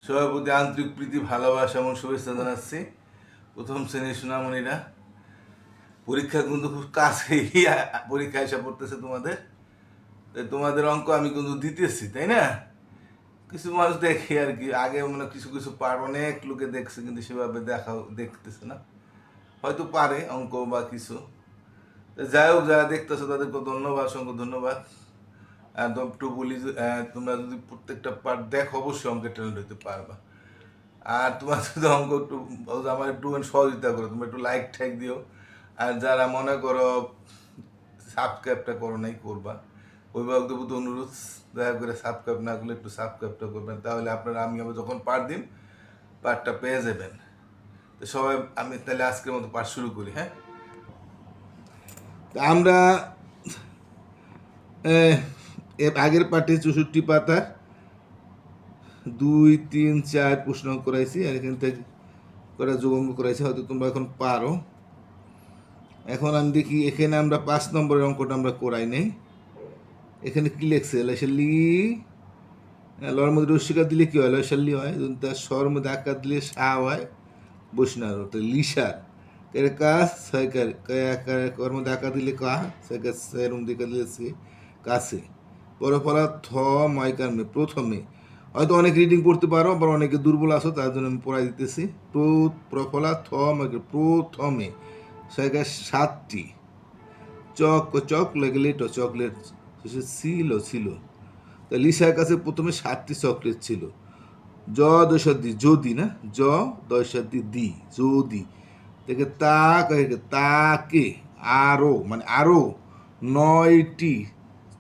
সবার প্রতি আন্তরিক প্রীতি ভালোবাসা এবং শুভেচ্ছা জানাচ্ছি। প্রথম শ্রেণীর সোনামণিরা, পরীক্ষা কিন্তু খুব কাছেই পরীক্ষা এসে পড়তেছে তোমাদের। তাই তোমাদের অঙ্ক আমি কিন্তু দিতেছি, তাই না? কিছু মানুষ দেখি আর কি, আগে মানে কিছু কিছু অনেক লোকে দেখছে, কিন্তু সেভাবে দেখতেছে না, হয়তো পারে অঙ্ক বা কিছু। যাই হোক, যারা দেখতেছো তাদেরকে ধন্যবাদ, অসংখ্য ধন্যবাদ। আর একটু বলি যে, তোমরা যদি প্রত্যেকটা পার্ট দেখো অবশ্যই অঙ্কের ট্যালেন্ট হইতে পারবা। আর তোমার যদি অঙ্ক একটু আমার একটু সহযোগিতা করো, তুমি একটু লাইক ঠেক দিও। আর যারা মনে করো সাবস্ক্রাইবটা করো নাই, করবা। অভিভাবকদের প্রতি অনুরোধ, দয়া করে সাবস্ক্রাইব না করলে একটু সাবস্ক্রাইবটা করবেন, তাহলে আপনারা আমি যখন পাঠ দিন পাঠটা পেয়ে যাবেন। তো সবাই, আমি তাহলে আজকের মতো পাঠ শুরু করি। হ্যাঁ, তা আমরা এর আগের পাঠে 64 পাতার 2, 3, 4 প্রশ্ন করাইছি, আর এখান থেকে করা যোগাঙ্গ করাইছি, হয়তো তোমরা এখন পারো। এখন আমি দেখি, এখানে আমরা 5 নম্বরের অঙ্কটা আমরা করাই নাই। এখানে কি লেখছে? লি লর মধ্যে রস্বীকার দিলে কি হয়? লয়সাল্লি হয়। তার স্বর মধ্যে আকার দিলে সা হয়, বসনার তো লিসার এর কাজ ছয়কার আকার, কর মধ্যে আকার দিলে কা, ছয়কার ছয়ের মধ্যে দিলে সে, কাছে। পরফলা থ ময়কার মে, প্রথমে। হয়তো অনেক রিডিং পড়তে পারো, আবার অনেকে দুর্বল আছো, তার জন্য আমি পড়াই দিতেছি। প্রফলা থ ময়কার, প্রথমে। ছয়কার 7টি। চকলেট, চকলেট ছিল ছিল। তা লিসার কাছে প্রথমে 7টি চকলেট ছিল। দশাদি, যদি না, দশাদি দি, যদি থেকে তাকে আরো, মানে আরো 9টি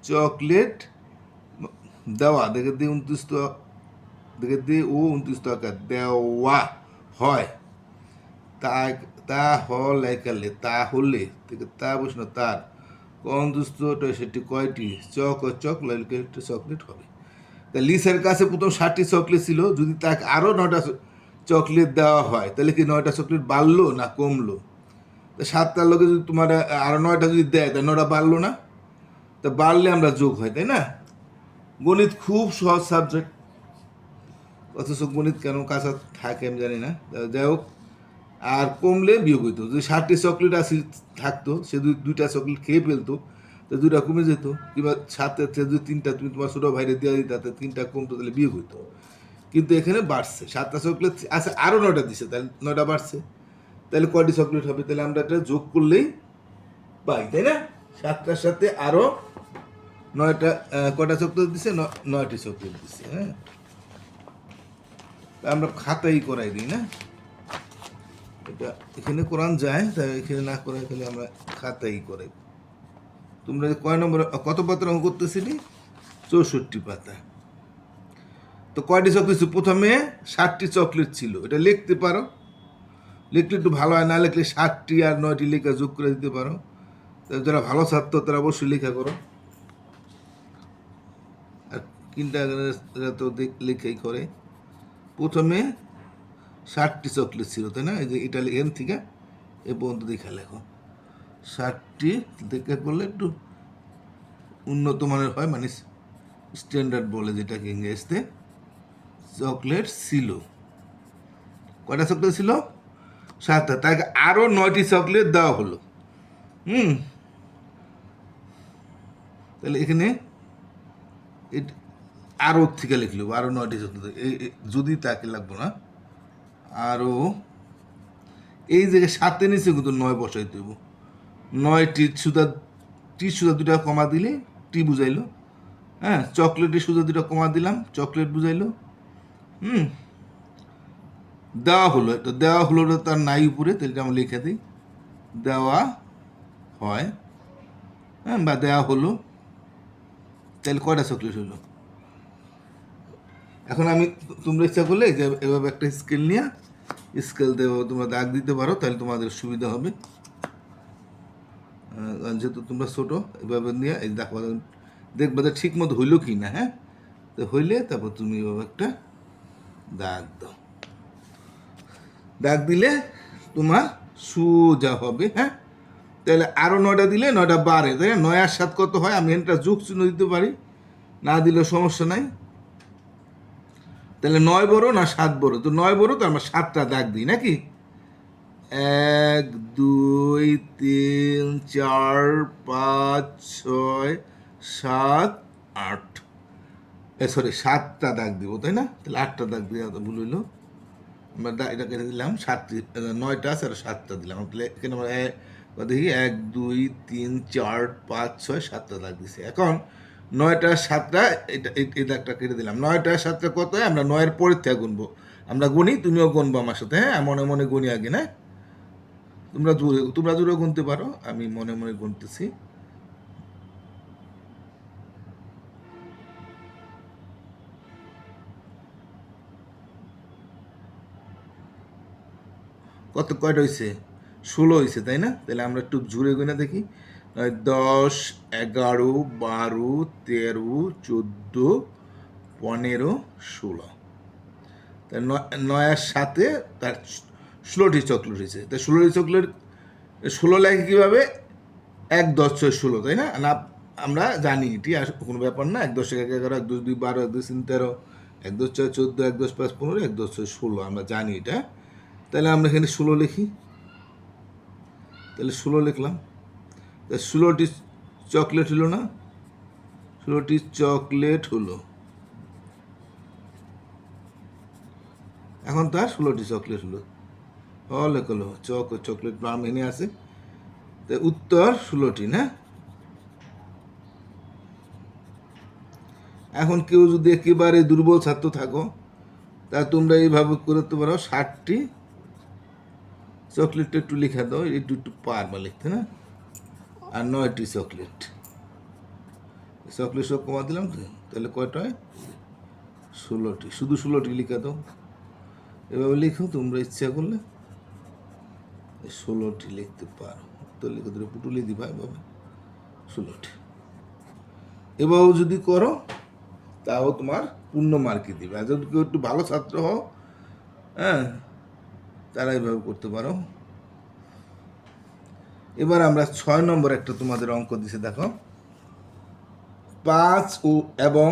চকলেট দেওয়া, দেখে দিয়ে 29, দেখে দিয়ে ও 29 টাকা দেওয়া হয়। তা তা হলে, তাহলে থেকে তা বসনো তার কন্দুস্ত সেটি কয়টি চকলেট হবে। তা লিসের কাছে প্রথম 7টি চকলেট ছিল, যদি তাকে আরও 9টা চকলেট দেওয়া হয়, তাহলে কি 9টা চকলেট বাড়লো না কমলো? তা 7টার লোকে যদি তোমার আরও 9টা যদি দেয়, তা 9টা বাড়লো না? তা বাড়লে আমরা যোগ হয়, তাই না? গণিত খুব সহজ সাবজেক্ট, অথচ গণিত কেন কাঁচা থাকে আমি জানি না। যাই হোক, আর কমলে বিয়োগ হইতো। যদি 7টি চকলেট থাকতো, সে যদি 2টা চকলেট খেয়ে ফেলতো, তো 2টা কমে যেত। কিংবা 7-এর থেকে যদি 3টা তুমি তোমার ছোটো ভাইরে দিয়ে দিতা, 3টা কমতো, তাহলে বিয়োগ হইতো। কিন্তু এখানে বাড়ছে, 7টা চকলেট আচ্ছা, আরও 9টা দিছে, তাহলে 9টা বাড়ছে। তাহলে কয়টি চকলেট হবে? তাহলে আমরা এটা যোগ করলেই পাই, তাই না? 7টার সাথে আরও 9টা, কয়টা চকলেট দিছে? 9টি চকলেট দিছে। হ্যাঁ, আমরা খাতাই করাই দিই না, এটা এখানে কোরআন যায়, তাই এখানে না করে তাহলে আমরা খাতাই করাই। তোমরা কয় নম্বর, কত পাতার অঙ্ক করতেছিলি? 64 পাতা। তো কয়টি চকলেট? প্রথমে 7টি চকলেট ছিল, এটা লিখতে পারো, লিখলে একটু ভালো হয়, না লিখলে 7টি আর 9টি লেখা যোগ করে দিতে পারো। যারা ভালো ছাত্র তারা অবশ্যই লেখা করো, আর কিন্ডারগার্টেনরা তো লেখাই করে। প্রথমে 7টি চকলেট ছিল, তাই না? এই যে ইটালি এন থেকে এ পর্যন্ত দেখা লেখো, 7টি দেখা করলে একটু উন্নত মানের হয়, মানে স্ট্যান্ডার্ড বলে যেটাকে ইংরেজিতে। চকলেট ছিল, কয়টা চকলেট ছিল? 7টা। তাকে আরও 9টি চকলেট দেওয়া হলো। তাহলে এখানে আরও থেকে লিখলো, আরও 9টি চকলেট, যদি তাকে লাগবো না, আরও, এই জায়গায় 7 নিচে কিন্তু 9 বসাইতে হইব। 9টি সুদা, সুদা 2টা কমা দিলে টি বুঝাইলো। হ্যাঁ, চকলেটের সুদা 2টা কমা দিলাম, চকলেট বুঝাইলো। দেওয়া হলো, এটা দেওয়া হলো তার নাই উপরে, তাহলে আমরা লিখে দিই দেওয়া হয়। হ্যাঁ, বা দেওয়া হলো, তাহলে কয়টা চকলেট হলো? এখন আমি, তোমরা ইচ্ছা করলে যে এভাবে একটা স্কেল নিয়ে, স্কেল দেবো, তোমরা দাগ দিতে পারো, তাহলে তোমাদের সুবিধা হবে। যেহেতু তোমরা ছোটো, এভাবে নিয়ে এই দেখো, দেখবে যে ঠিক মতো হইলো কি না। হ্যাঁ, তো হইলে তারপর তুমি এভাবে একটা দাগ দাও, দাগ দিলে তোমার সোজা হবে। হ্যাঁ, তাহলে আরও 9টা দিলে 9টা বাড়ে, তাই না? 9 আর 7 কত হয়? আমি এটা যোগ চিহ্ন দিতে পারি, না দিলেও সমস্যা নাই। তাহলে 9 বড় না 7 বড়? তো 9 বড়, তো আমরা 7টা দাগ দিই নাকি? 1 2 3 4 5 6 7 8, সরি 7টা দাগ দিব, তাই না? তাহলে 8টা দাগ দিয়ে ভুল হইলো। আমরা এটা কেটে দিলাম, 9টা আছে আর 7টা দিলাম। তাহলে এখানে আমরা দেখি 1 2 3 4 5 6 7টা দাগ দিছি। এখন 9টা 7টা, এই দাগটা কেটে দিলাম। 9টা 7টা কত হয়? আমরা 9-এর পরের থেকে গুনবো। আমরা গুনি, তুমিও গুনবো আমার সাথে, হ্যাঁ? মনে মনে গুনি আগে, না? তোমরা জোরে গুনতে পারো, আমি মনে মনে গুনতেছি। কয়টা হয়েছে? 16 হয়েছে, তাই না? তাহলে আমরা একটু জুড়ে গুনে দেখি। 10 11 12 13 14 15 16। তাই 9 আর 7-এ তার 16টি চকলেট হয়েছে। তাই 16টি চকলেট, 16 লেখে কীভাবে? 1 10 6 16, তাই না? না, আমরা জানি এটি আর কোনো ব্যাপার না। 1 10 1 11, 1 10 2 12, 1 10 3 13, 1 10 6 14, 1 10 5 15, 1 10 6 16, আমরা জানি এটা। তাহলে আমরা এখানে 16 লিখি। তাহলে 16 লিখলাম। তাহলে 16টি চকলেট হলো না? 16টি চকলেট হলো। এখন তার 16টি চকলেট হলো। লেখলো চকলেট প্লাম এনে আছে। তাই উত্তর 16টি, না? এখন কেউ যদি একেবারে দুর্বল ছাত্র থাকো, তা তোমরা এইভাবে করতে পারো, 60টি চকলেটটা একটু লিখে দাও, একটু একটু পারবা লিখতে, না? আর 9টি চকলেট সব কমা দিলাম তো। তাহলে কয়টা হয়? 16টি। শুধু 16টি লিখে দাও। এভাবে লিখো, তোমরা ইচ্ছা করলে 16টি লিখতে পারো। তো লিখে দিলে পুটুলি দিবা এভাবে 16টি। এভাবে যদি করো তাও তোমার পূর্ণ মার্কই দিবে। আর যদি কেউ একটু ভালো ছাত্র হও, হ্যাঁ, তারা এইভাবে করতে পারো। এবার আমরা 6 নম্বর একটা তোমাদের অঙ্ক দিছে, দেখো। 5 এবং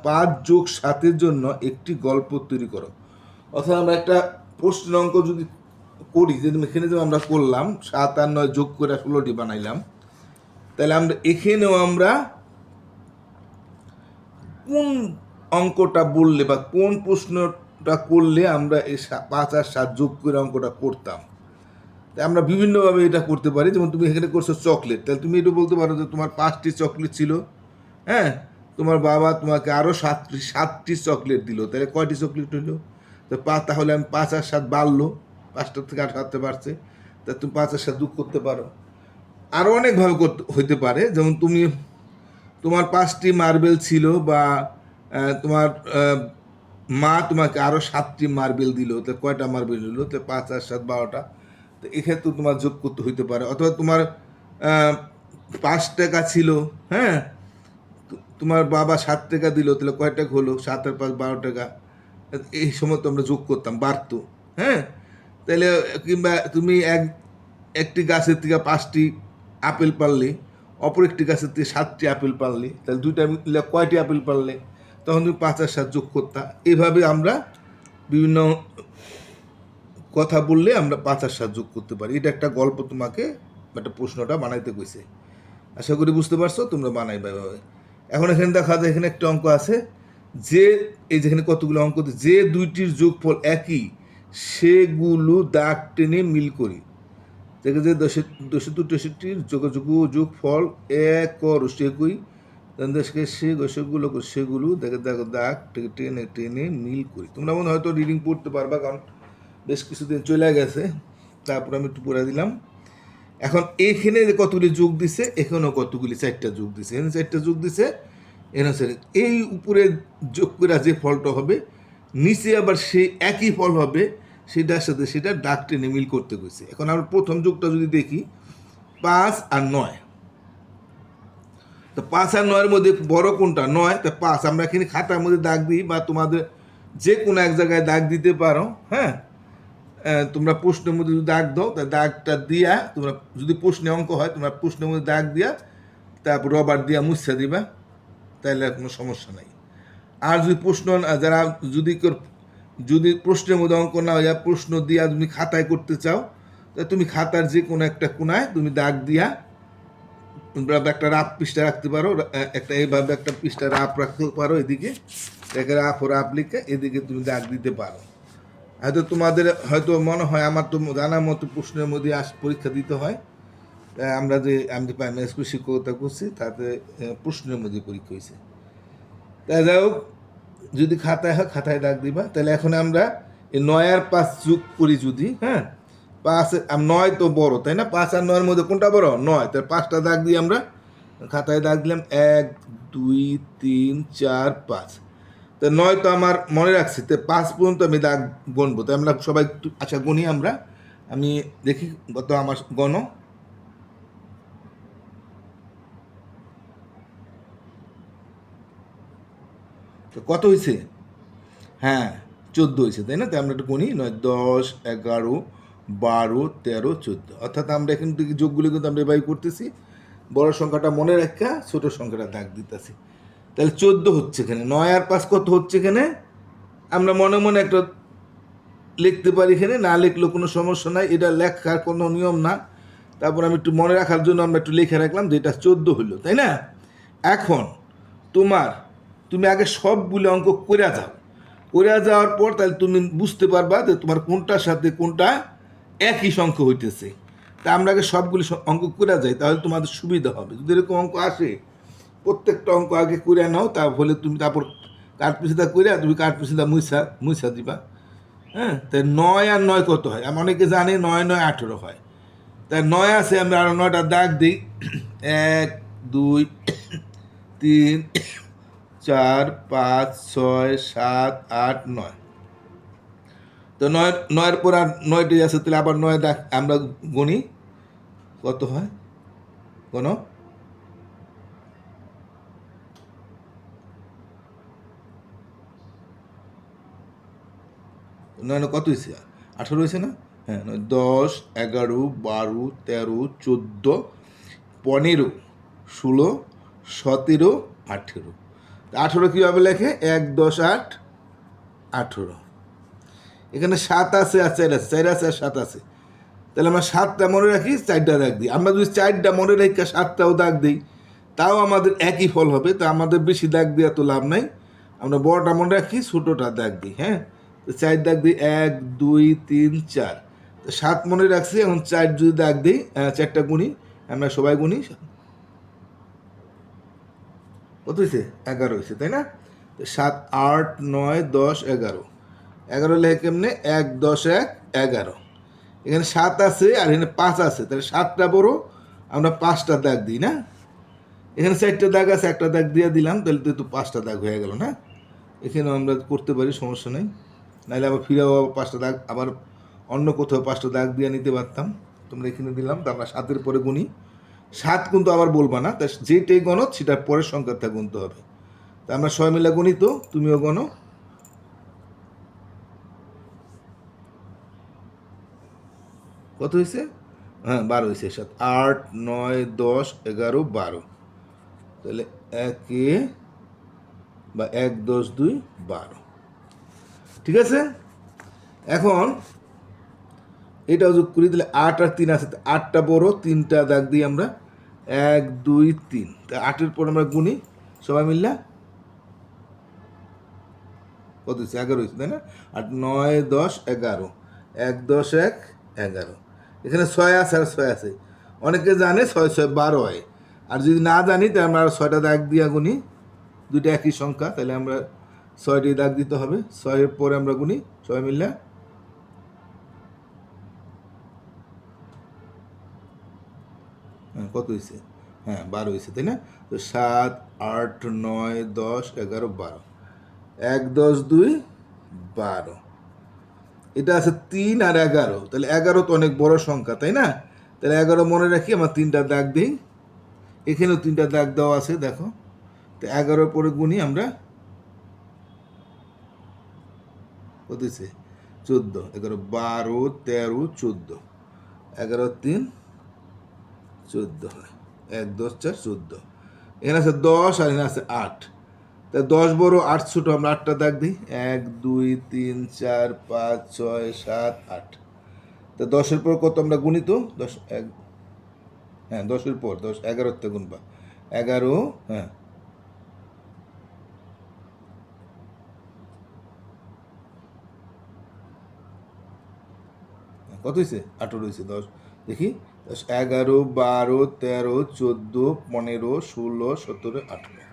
5 যোগ 7-এর জন্য একটি গল্প তৈরি করো। অর্থাৎ আমরা একটা প্রশ্ন অঙ্ক যদি করি, যে এখানে যে আমরা করলাম 7 আর 9 যোগ করে 16টি বানাইলাম, তাহলে আমরা এখানেও আমরা কোন অঙ্কটা বললে বা কোন প্রশ্নটা করলে আমরা এই 5 আর 7 যোগ করে অঙ্কটা করতাম, তাই আমরা বিভিন্নভাবে এটা করতে পারি। যেমন তুমি এখানে করছো চকলেট, তাহলে তুমি এটা বলতে পারো যে তোমার 5টি চকলেট ছিল, হ্যাঁ, তোমার বাবা তোমাকে আরও 7টি চকলেট দিল, তাহলে কয়টি চকলেট হইলো? তো তাহলে আমি 5 আর 7 বাড়লো, 5টার থেকে 8 বাড়ছে, তা তুমি 5 আর 7 যোগ করতে পারো। আরও অনেকভাবে হইতে পারে। যেমন তোমার 5টি মার্বেল ছিল, বা তোমার মা তোমাকে আরও 7টি মার্বেল দিল, তো কয়টা মার্বেল হলো? তো 5 আর 7 12টা। তো এক্ষেত্রে তোমার যোগ করতে হইতে পারে। অথবা তোমার 5 টাকা ছিল, হ্যাঁ, তোমার বাবা 7 টাকা দিল, তাহলে কয় টাকা হলো? 7 আর 5 12 টাকা। এই সময় তো আমরা যোগ করতাম, বাড়তো, হ্যাঁ। তাহলে কিংবা তুমি একটি গাছের থেকে 5টি আপেল পারলে, অপর একটি গাছের থেকে 7টি আপেল পারলে, তাহলে দুইটা মিলে কয়টি আপেল পারলে? তখন তুমি 5 আর 7 যোগ করতা। এভাবে আমরা বিভিন্ন কথা বললে আমরা 5 আর 7 যোগ করতে পারি। এটা একটা গল্প, তোমাকে একটা প্রশ্নটা বানাইতে কইছে। আশা করি বুঝতে পারছো, তোমরা বানাইবে এভাবে। এখন এখানে দেখা যায়, এখানে একটা অঙ্ক আছে, যে এই যেখানে কতগুলো অঙ্ক, যে দুইটির যোগফল একই সেগুলো দাগ টেনে মিল করি। দেখে যে 263 যোগফল এক সেগুই সেগুলো দেখে দেখো দাগ টেনে টেনে মিল করি। তোমরা মনে হয়তো রিডিং পড়তে পারবা, কারণ বেশ কিছুদিন চলে গেছে। তারপর আমি একটু পড়ে দিলাম। এখন এখানে যে কতগুলি যোগ দিছে, এখানেও কতগুলি 4টা যোগ দিছে, এখানে 4টা যোগ দিছে, এখানে এই উপরে যোগ করে যে ফলটা হবে, নিচে আবার সেই একই ফল হবে, সেটার সাথে সেটা দাগ টেনে মিল করতে গেছে। এখন আমরা প্রথম যোগটা যদি দেখি, 5 আর 9, তো 5 আর 9-এর মধ্যে বড় কোনটা? 9। তা 5 আমরা এখানে খাতার মধ্যে দাগ দিই, বা তোমাদের যে কোনো এক জায়গায় দাগ দিতে পারো, হ্যাঁ। তোমরা প্রশ্নের মধ্যে যদি দাগ দাও, তা দাগটা দিয়া তোমরা, যদি প্রশ্নে অঙ্ক হয়, তোমরা প্রশ্নের মধ্যে দাগ দিয়া তারপর রবার দিয়া মুছা দিবা, তাহলে আর কোনো সমস্যা নাই। আর যদি প্রশ্ন যারা যদি যদি প্রশ্নের মধ্যে অঙ্ক না হয় প্রশ্ন দিয়া তুমি খাতায় করতে চাও, তা তুমি খাতার যে কোনো একটা কোনায় তুমি দাগ দিয়া একটা রাফ পৃষ্ঠা রাখতে পারো, একটা এইভাবে একটা পৃষ্ঠা রাফ রাখতে পারো, এদিকে একটা রাফ ও রাফ লিখে এদিকে তুমি দাগ দিতে পারো। হয়তো তোমাদের হয়তো মনে হয়, আমার তো জানার মতো প্রশ্নের মধ্যে পরীক্ষা দিতে হয়, আমরা যে আমি প্রাইমারি স্কুল শিক্ষকতা করছি তাতে প্রশ্নের মধ্যে পরীক্ষা হয়েছে। তাই যাই হোক, যদি খাতায় হয় খাতায় দাগ দিবা। তাহলে এখন আমরা এই 9 আর 5 যোগ করি যদি, হ্যাঁ 5 9 তো বড় তাই না, 5 আর 9 মধ্যে কোনটা বড়? 9। তাহলে 5টা দাগ দিই আমরা, খাতায় দাগ দিলাম 1 2 3 4 5। তো 9 তো আমার মনে রাখছি, তো 5 পর্যন্ত আমি দাগ গণবো। তো আমরা সবাই আচ্ছা গণি আমরা, আমি দেখি কত আমার গণ। তো কত হয়েছে? হ্যাঁ 14 হয়েছে তাই না? তো আমরা একটু গণি, 9 10 11 12 13 14, অর্থাৎ আমরা এখান থেকে যোগগুলো কিন্তু আমরা এভাবে করতেছি, বড় সংখ্যাটা মনে রাখা ছোট সংখ্যাটা দাগ দিতেছি। তাহলে 14 হচ্ছে এখানে। 9 আর 5 কত হচ্ছে এখানে? আমরা মনে মনে একটা লিখতে পারি, এখানে না লিখলেও কোনো সমস্যা নাই, এটা লেখার কোনো নিয়ম না। তারপর আমি একটু মনে রাখার জন্য আমরা একটু লিখে রাখলাম যে এটা 14 হইলো তাই না? এখন তুমি আগে সবগুলো অঙ্ক করে যাও, করে যাওয়ার পর তাহলে তুমি বুঝতে পারবা যে তোমার কোনটার সাথে কোনটা একই সংখ্যা হইতেছে। তা আমরা আগে সবগুলি অঙ্ক করে যাই, তাহলে তোমাদের সুবিধা হবে। যদি এরকম অঙ্ক আসে প্রত্যেকটা অঙ্ক আগে করে নাও, তাহলে তুমি তারপর কাঠ পিছিদা করে তুমি কাঠ পিছিদা মুইসা মুইসা দিবা। হ্যাঁ, তাই 9 আর 9 কত হয়? আমি অনেকে জানি 9 9 18 হয়। তাই 9 আছে, আমরা আরো 9টা দাগ দিই। 1 2 3 4 5 6 7 8 9। তো 9 পর আর 9টি আছে, তাহলে আবার 9 দাগ আমরা গণি কত হয়। কোনো 9 কত হয়েছে? 18 হয়েছে না? হ্যাঁ 10 11 12 13 14 15 16 17 18। 18 কীভাবে লেখে? 1 10 8 18। এখানে 7 আছে আর 4 আছে, 4 আছে আর 7 আছে। তাহলে আমরা 7টা মনে রাখি, 4টা দাগ দিই। আমরা যদি 4টা মনে রাখি 7টাও দাগ দিই, তাও আমাদের একই ফল হবে। তো আমাদের বেশি দাগ দেওয়া তো লাভ নাই, আমরা বড়টা মনে রাখি, ছোটোটা দাগ দিই। হ্যাঁ, তো 4 দাগ দিই, 1 2 3 4। তো 7 মনে রাখছি, এখন 4 যদি দাগ দিই, 4টা গুণি, আমরা সবাই গুণি, কত হয়েছে? 11 হয়েছে তাই না? তো 7 8 9 10 11। 11 লেখে কেমনে? 1 10 1 11। এখানে 7 আছে আর এখানে 5 আছে, তাহলে 7টা বড়, আমরা 5টা দাগ দিই না? এখানে 4টা দাগ আছে, একটা দাগ দিয়ে দিলাম, তাহলে তো 5টা দাগ হয়ে গেল না? এখানেও আমরা করতে পারি, সমস্যা নেই। নাহলে আবার ফিরেও 5টা দাগ আবার অন্য কোথাও 5টা দাগ দিয়ে নিতে পারতাম। তোমরা এখানে দিলাম, তো আমরা 7-এর পরে গুনি। 7 কিন্তু আবার বলবা না, তাই যেটাই গণো সেটার পরের সংখ্যাটা গুনতে হবে। তা আমরা সবাই মিলে গুনি, তো তুমিও গণো। কত হয়েছে? হ্যাঁ 12 হয়েছে। 7 8 9 10 11 12। তাহলে 1 10 2 12। ঠিক আছে, এখন এটাও যোগ করি, তাহলে 8 আর 3 আছে, 8টা বড়, 3টা দাগ দিই আমরা, 1 2 3। তা 8-এর পর আমরা গুনি সবাই মিললে, কত হয়েছে? 11 হয়েছে তাই না? 8 9 10 11। 1 10 1 11। এখানে 6 আছে আর 6 আছে, অনেকে জানে 6 6 12 হয়। আর যদি না জানি তাহলে আমরা আরো 6টা দাগ দিয়া গুনি, দুইটা একই সংখ্যা, তাহলে আমরা 6টি দাগ দিতে হবে। 6-এর পরে আমরা গুনি সবাই মিললে, হ্যাঁ কত হয়েছে? হ্যাঁ 12 হয়েছে তাই না? তো 7 8 9 10 11 12। 1 10 2 12। এটা আছে 3 আর 11, তাহলে 11 তো অনেক বড় সংখ্যা তাই না? তাহলে 11 মনে রাখি, আমার 3টা দাগ দিই। এখানেও 3টা দাগ দেওয়া আছে, দেখো। তো 11-এর পরে গুনি আমরা, কত হয়েছে? 14। 11 12 13 14। 11 3 14 হয়। 1 10 4 14। এখানে আছে 10 আর এখানে আছে 8। তা 10 বড় 8 ছোট, আমরা 8টা দাগ দিই, 1 2 3 4 5 6 7 8। তা 10-এর পর কত আমরা গুনি তো, 10 1, হ্যাঁ 10-এর পর 10 11তে গুনবা, 11, হ্যাঁ কত হয়েছে, 18 হয়েছে। 10 দেখি, 10 11 12 13 14 15 16 17 18,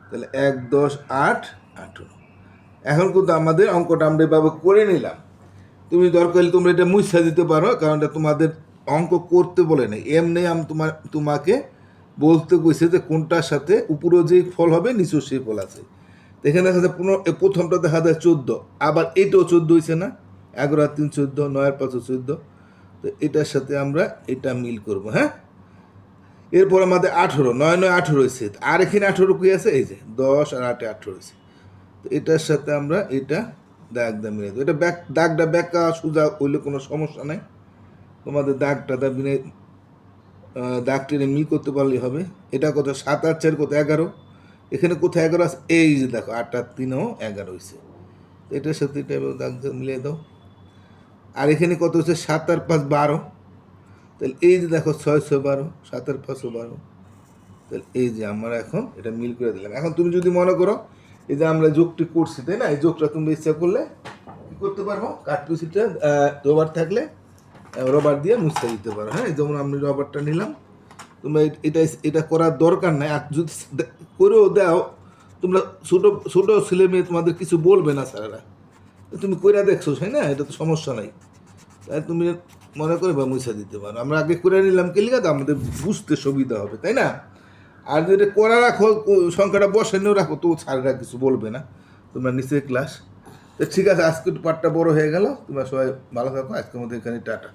তাহলে 1 10 8 18। এখন কিন্তু আমাদের অঙ্কটা আমরা এভাবে করে নিলাম। তুমি দরকার হলে তোমরা এটা মুছা দিতে পারো, কারণ এটা তোমাদের অঙ্ক করতে বলে নাই, এমনি আমি তোমাকে বলতে কইছে যে কোনটার সাথে উপরে যে ফল হবে নিচেও সেই ফল আছে। এখানে দেখা যায় প্রথমটা দেখা যায় 14, আবার এটাও 14 হয়েছে না, 11 আর 3 14, 9 আর 5 14। তো এটার সাথে আমরা এটা মিল করব, হ্যাঁ। এরপর আমাদের 18, 9 9 18 হয়েছে, আর এখানে 18 কি আছে, এই যে 10 আর 8 18 হয়েছে। তো এটার সাথে আমরা এটা দাগ দা মিলে দেবো। এটা দাগটা ব্যাকা সোজা হইলে কোনো সমস্যা নাই, তোমাদের দাগটা দাগ টেনে মিল করতে পারলেই হবে। এটা কত, 7 আর 4 কত, 11। এখানে কোথায় 11 আছে, এই যে দেখো 8 আর 3ও 11 হয়েছে। এটার সাথে এটা দাগ মিলিয়ে দাও। আর এখানে কত হচ্ছে, 7 আর 5 12। তাহলে এই যে দেখো 6 6 12, 7 আর 5 12। তাহলে এই যে আমরা এখন এটা মিল করে দিলাম। এখন তুমি যদি মনে করো এই যে আমরা যোগটি করছি, তাই না, এই যোগটা তুমি ইচ্ছা করলে কি করতে পারবো, কাঠপুসিটা রবার থাকলে রবার দিয়ে মুছতে দিতে পারো, হ্যাঁ। যেমন আমি রবারটা নিলাম, তোমরা এটা করার দরকার নাই, আর যদি করেও দাও তোমরা ছোটো ছোটো ছেলে মেয়ে তোমাদের কিছু বলবে না স্যারেরা, তুমি কইরা দেখছো, তাই না, এটা তো সমস্যা নাই। তাই তুমি মনে করে বা মুছা দিতে পারো। আমরা আগে করে নিলাম কেলিগা, তো আমাদের বুঝতে সুবিধা হবে, তাই না। আর যদি করা রাখো, সংখ্যাটা বসানো রাখো, তো স্যাররা কিছু বলবে না, তোমরা নিচে ক্লাস। তো ঠিক আছে, আজকে পাঠটা বড় হয়ে গেল, তোমরা সবাই ভালো থাকো, আজকের মধ্যে এখানে টাটা।